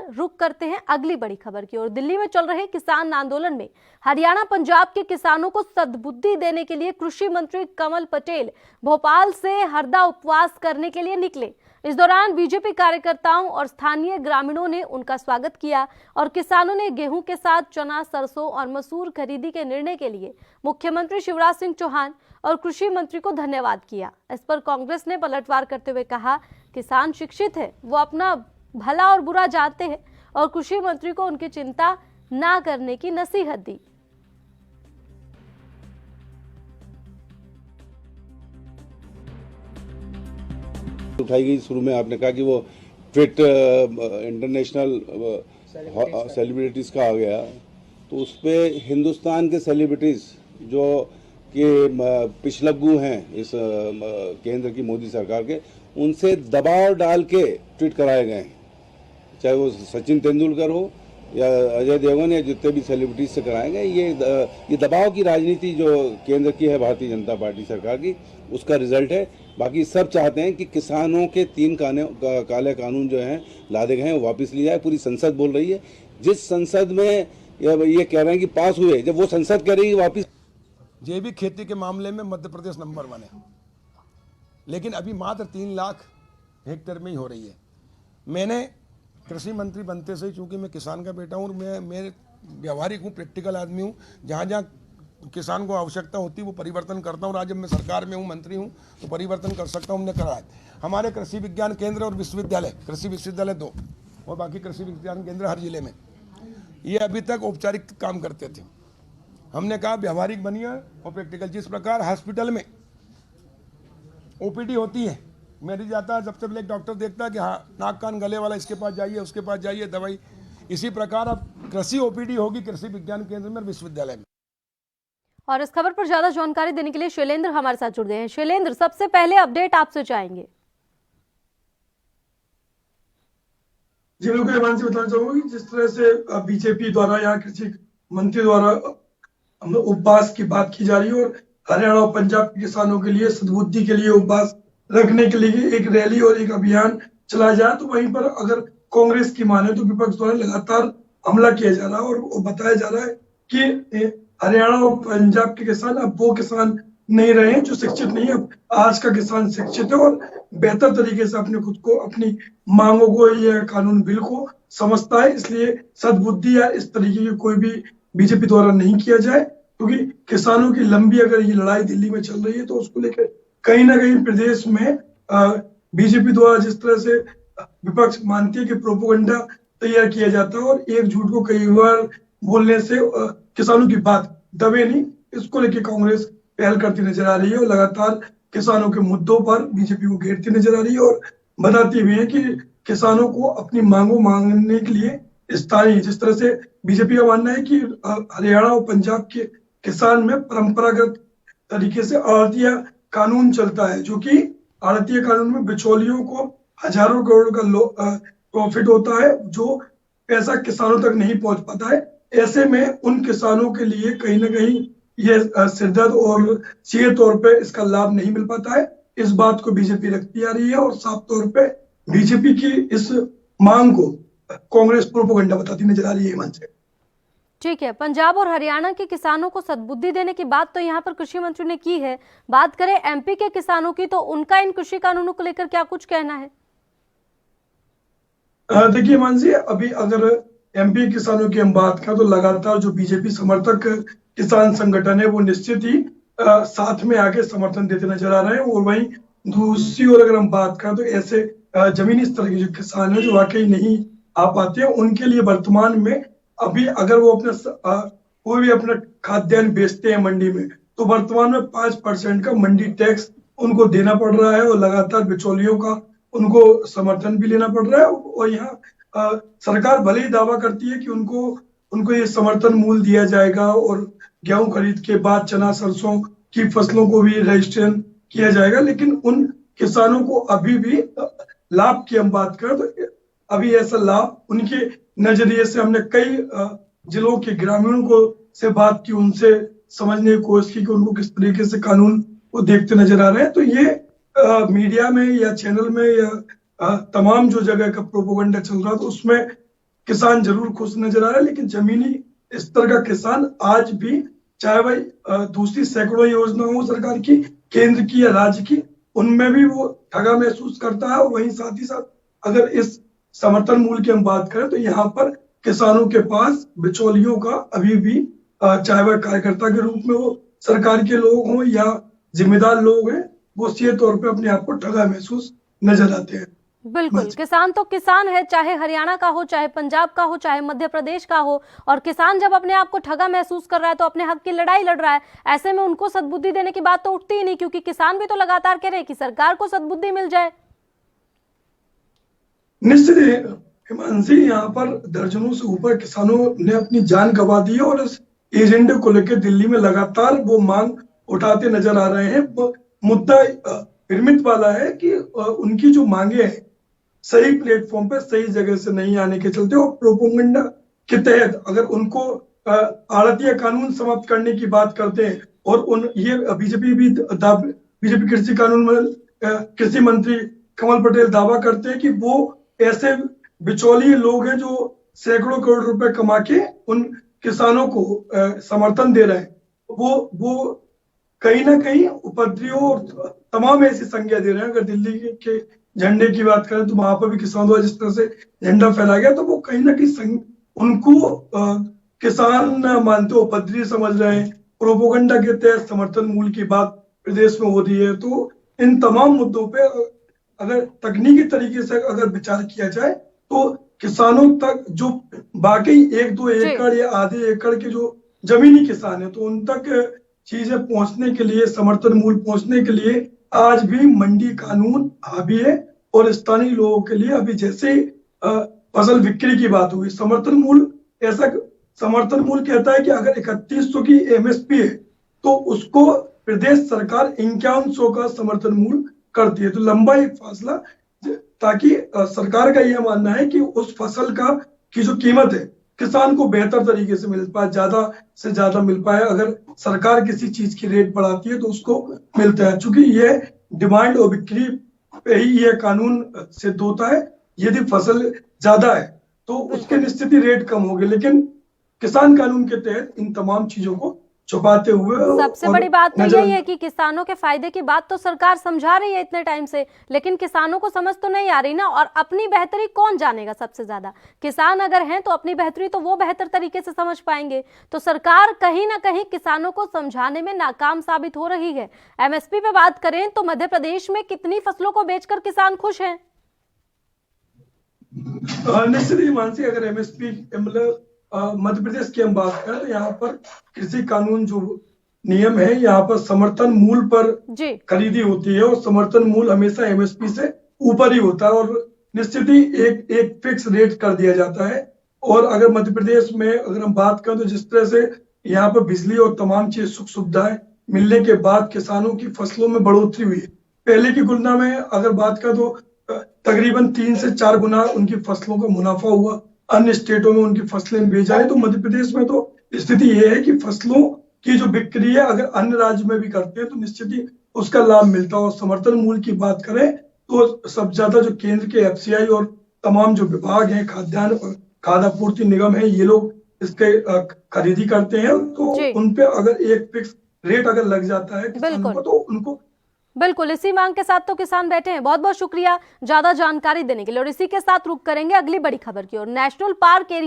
रुक करते हैं अगली बड़ी खबर की ओर। दिल्ली में चल रहे किसान आंदोलन में हरियाणा पंजाब के किसानों को सद्बुद्धि देने के लिए कृषि मंत्री कमल पटेल भोपाल से हरदा उपवास करने के लिए निकले। इस दौरान बीजेपी कार्यकर्ताओं और स्थानीय ग्रामीणों ने उनका स्वागत किया और किसानों ने गेहूं के साथ चना, सरसों और मसूर खरीदी के निर्णय के लिए मुख्यमंत्री शिवराज सिंह चौहान और कृषि मंत्री को धन्यवाद किया। इस पर कांग्रेस ने पलटवार करते हुए कहा, किसान शिक्षित है, वो अपना भला और बुरा जानते हैं और कृषि मंत्री को उनकी चिंता ना करने की नसीहत दी। उठाई गई। शुरू में आपने कहा कि वो ट्वीट इंटरनेशनल सेलिब्रिटीज का आ गया, तो उस पर हिंदुस्तान के सेलिब्रिटीज जो कि पिछलग्गू हैं इस केंद्र की मोदी सरकार के, उनसे दबाव डाल के ट्वीट कराए गए हैं। चाहे वो सचिन तेंदुलकर हो या अजय देवगन या जितने भी सेलिब्रिटीज से कराए गए, ये दबाव की राजनीति जो केंद्र की है भारतीय जनता पार्टी सरकार की, उसका रिजल्ट है। बाकी सब चाहते हैं कि किसानों के 3 काले कानून जो हैं लादे गए हैं वो वापस लिए जाए। पूरी संसद बोल रही है, जिस संसद में ये कह रहे हैं कि पास हुए, जब वो संसद कह रही है वापस। जैविक खेती के मामले में मध्य प्रदेश नंबर 1 है, लेकिन अभी मात्र 3 लाख हेक्टेयर में ही हो रही है। मैंने कृषि मंत्री बनते से, चूंकि मैं किसान का बेटा हूँ, मैं व्यवहारिक हूँ, प्रैक्टिकल आदमी हूँ, जहाँ जहाँ किसान को आवश्यकता होती है वो परिवर्तन करता हूँ। आज जब मैं सरकार में हूँ, मंत्री हूँ, तो परिवर्तन कर सकता हूँ। हमने करा है। हमारे कृषि विज्ञान केंद्र और विश्वविद्यालय, कृषि विश्वविद्यालय 2 और बाकी कृषि विज्ञान केंद्र हर जिले में, ये अभी तक औपचारिक काम करते थे। हमने कहा व्यवहारिक बनिए और प्रैक्टिकल। जिस प्रकार हॉस्पिटल में ओपीडी होती है, मरीज जाता है, सबसे पहले एक डॉक्टर देखता है कि हाँ नाक कान गले वाला इसके पास जाइए, उसके पास जाइए दवाई, इसी प्रकार अब कृषि ओपीडी होगी कृषि विज्ञान केंद्र में, विश्वविद्यालय में। और इस खबर पर ज्यादा जानकारी देने के लिए शैलेंद्र हमारे साथ जुड़ गए हैं। शैलेंद्र, सबसे पहले अपडेट आपसे चाहेंगे। जी बिल्कुल हिमांशी, बताना चाहूंगी जिस तरह से बीजेपी द्वारा यहाँ कृषि मंत्री द्वारा उपवास की बात की जा रही है और हरियाणा और पंजाब के किसानों के लिए सद्बुद्धि के लिए उपवास रखने के लिए एक रैली और एक अभियान चलाया जाए, तो वहीं पर अगर कांग्रेस की माने तो विपक्ष द्वारा लगातार हमला किया जा रहा है और बताया जा रहा है कि हरियाणा और पंजाब के किसान अब वो किसान नहीं रहे हैं जो शिक्षित नहीं है। अब आज का किसान शिक्षित है और बेहतर तरीके से अपने खुद को, अपनी मांगों को या कानून बिल को समझता है। इसलिए सद्बुद्धि या इस तरीके की कोई भी बीजेपी द्वारा नहीं किया जाए, क्योंकि किसानों की लंबी अगर ये लड़ाई दिल्ली में चल रही है तो उसको लेकर कहीं ना कहीं प्रदेश में बीजेपी द्वारा जिस तरह से विपक्ष मानती है कि प्रोपोगंडा तैयार किया जाता है और एक झूठ को कई बार बोलने से किसानों की बात दबे नहीं, इसको लेकर कांग्रेस पहल करती नजर आ रही है और लगातार किसानों के मुद्दों पर बीजेपी को घेरती नजर आ रही है और बताती भी है कि किसानों को अपनी मांगों मांगने के लिए स्थानीय, जिस तरह से बीजेपी का मानना है कि हरियाणा और पंजाब के किसान में परंपरागत तरीके से आड़तिया कानून चलता है, जो कि आड़तिया कानून में बिचौलियों को हजारों करोड़ का प्रॉफिट होता है, जो पैसा किसानों तक नहीं पहुंच पाता है। ऐसे में उन किसानों के लिए कहीं ना कहीं ये सिरदर्द और सीधे तौर पे इसका लाभ नहीं मिल पाता है। इस बात को बीजेपी रखती आ रही है और साफ तौर पे बीजेपी की इस मांग को कांग्रेस प्रोपोगंडा बताती नजर आ रही है। मंच ठीक है, पंजाब और हरियाणा के किसानों को सद्बुद्धि देने की बात तो यहाँ पर कृषि मंत्री ने की है। बात करें एमपी के किसानों की, तो उनका इन कृषि कानूनों को लेकर क्या कुछ कहना है? देखिए मानसी, अभी अगर एमपी किसानों की हम बात करें तो लगातार जो बीजेपी समर्थक किसान संगठन है वो निश्चित ही साथ में आके समर्थन देते नजर आ रहे हैं। और वहीं दूसरी ओर अगर हम बात करें तो ऐसे जमीनी स्तर के जो किसान है जो वाकई नहीं आ पाते हैं, उनके लिए वर्तमान में अभी अगर वो अपना कोई भी अपना खाद्यान्न बेचते हैं मंडी में, तो वर्तमान में 5% का मंडी टैक्स उनको देना पड़ रहा है और लगातार बिचौलियों का उनको समर्थन भी लेना पड़ रहा है। और यहाँ सरकार भले ही दावा करती है कि उनको ये समर्थन मूल्य दिया जाएगा और गेहूं खरीद के बाद चना सरसों की फसलों को भी रजिस्ट्रेशन किया जाएगा, लेकिन उन किसानों को अभी भी लाभ की हम बात करें तो अभी ऐसा लाभ उनके नजरिए से हमने कई जिलों के ग्रामीणों को से बात की, उनसे समझने की कोशिश की कि उनको किस तरीके से कानून को देखते नजर आ रहे हैं। तो ये मीडिया में या चैनल में या तमाम जो जगह का प्रोपोगंडा चल रहा था उसमें किसान जरूर खुश नजर आ रहा है, लेकिन जमीनी स्तर का किसान आज भी, चाहे वह दूसरी सैकड़ों योजनाओं हो सरकार की, केंद्र की या राज्य की, उनमें भी वो ठगा महसूस करता है। और वहीं साथ ही साथ अगर इस समर्थन मूल्य की हम बात करें तो यहाँ पर किसानों के पास बिचौलियों का अभी भी, चाहे वह कार्यकर्ता के रूप में हो, सरकार के लोग हों या जिम्मेदार लोग हैं, वो सीधे तौर पे अपने आप को ठगा महसूस नजर आते हैं। बिल्कुल, किसान तो किसान है, चाहे हरियाणा का हो, चाहे पंजाब का हो, चाहे मध्य प्रदेश का हो। और किसान जब अपने आप को ठगा महसूस कर रहा है तो अपने हक की लड़ाई लड़ रहा है। ऐसे में उनको सद्बुद्धि देने की बात तो उठती ही नहीं, क्योंकि किसान भी तो लगातार कह रहे हैं कि सरकार को सद्बुद्धि मिल जाए। निश्चित ही हिमांशी, यहाँ पर दर्जनों से ऊपर किसानों ने अपनी जान गंवा दी है और इस एजेंडे को लेकर दिल्ली में लगातार वो मांग उठाते नजर आ रहे हैं। मुद्दा विरमित वाला है कि उनकी जो मांगे हैं सही प्लेटफॉर्म पे, सही जगह से नहीं आने के चलते और प्रोपेगेंडा के तहत अगर उनको आड़तिया कानून समाप्त करने की बात करते हैं और ये बीजेपी कृषि कानून में कृषि मंत्री कमल पटेल दावा करते हैं कि वो ऐसे बिचौलिए लोग हैं जो सैकड़ों करोड़ रुपए कमा के उन किसानों को समर्थन दे रहे हैं। वो कहीं ना कहीं उपद्रवियों और तमाम ऐसी संज्ञा दे रहे हैं। अगर दिल्ली के झंडे की बात करें तो वहां पर भी किसानों द्वारा जिस तरह से झंडा फैला गया, तो वो कहीं ना कहीं उनको किसान मानते हो उपद्रवी समझ रहे हैं। प्रोपोगंडा के तहत समर्थन मूल्य की बात प्रदेश में हो रही है। तो इन तमाम मुद्दों पे अगर तकनीकी तरीके से अगर विचार किया जाए तो किसानों तक जो बाकी 1-2 एकड़ या आधे एकड़ के जो जमीनी किसान है, तो उन तक चीजें पहुंचने के लिए, समर्थन मूल्य पहुंचने के लिए आज भी मंडी कानून हावी है। और स्थानीय लोगों के लिए अभी जैसे फसल बिक्री की बात हुई, समर्थन मूल्य कहता है कि अगर 3100 की एमएसपी है तो उसको प्रदेश सरकार 5100 का समर्थन मूल्य करती है। तो लंबा एक फासला, ताकि सरकार का यह मानना है कि उस फसल की जो कीमत है किसान को बेहतर तरीके से मिल पाए, ज्यादा से ज्यादा मिल पाए। अगर सरकार किसी चीज की रेट बढ़ाती है तो उसको मिलता है। चूंकि यह डिमांड और बिक्री पे ही यह कानून सिद्ध होता है। यदि फसल ज्यादा है तो उसके निश्चित ही रेट कम होंगे, लेकिन किसान कानून के तहत इन तमाम चीजों को छुपाते हुए सबसे बड़ी बात तो यही है कि किसानों के फायदे की बात तो सरकार समझा रही है इतने टाइम से, लेकिन किसानों को समझ तो नहीं आ रही ना। और अपनी बेहतरी कौन जानेगा सबसे ज्यादा? किसान अगर हैं तो अपनी बेहतरी तो वो बेहतर तरीके से समझ पाएंगे। तो सरकार कहीं ना कहीं किसानों को समझाने में नाकाम साबित हो रही है। एमएसपी पे बात करें तो मध्य प्रदेश में कितनी फसलों को बेचकर किसान खुश हैं? निश्चित ही मानसी, अगर एमएसपी मतलब मध्य प्रदेश की हम बात करें तो यहाँ पर कृषि कानून जो नियम है, यहाँ पर समर्थन मूल्य पर खरीदी होती है और समर्थन मूल्य हमेशा एमएसपी से ऊपर ही होता है और निश्चित ही एक फिक्स रेट कर दिया जाता है। और अगर मध्य प्रदेश में अगर हम बात करें तो जिस तरह से यहाँ पर बिजली और तमाम चीज सुख सुविधाएं मिलने के बाद किसानों की फसलों में बढ़ोतरी हुई है। पहले की तुलना में अगर बात करें तो तकरीबन 3 से 4 गुना उनकी फसलों का मुनाफा हुआ। अन्य स्टेटों में उनकी फसलें बेच जाए, तो मध्य प्रदेश में तो स्थिति ये है कि फसलों की जो बिक्री है अगर अन्य राज्य में भी करते हैं तो निश्चित ही उसका लाभ मिलता है। और समर्थन मूल्य की बात करें तो सबसे ज्यादा जो केंद्र के एफसीआई और तमाम जो विभाग हैं, खाद्य आपूर्ति निगम है, ये लोग इसके खरीदी करते हैं। तो उनपे अगर एक फिक्स रेट अगर लग जाता है किसानों को, तो उनको बिल्कुल इसी मांग के साथ तो किसान बैठे हैं। बहुत बहुत शुक्रिया ज्यादा जानकारी देने के लिए। और इसी के साथ रुक करेंगे अगली बड़ी खबर की ओर। National park area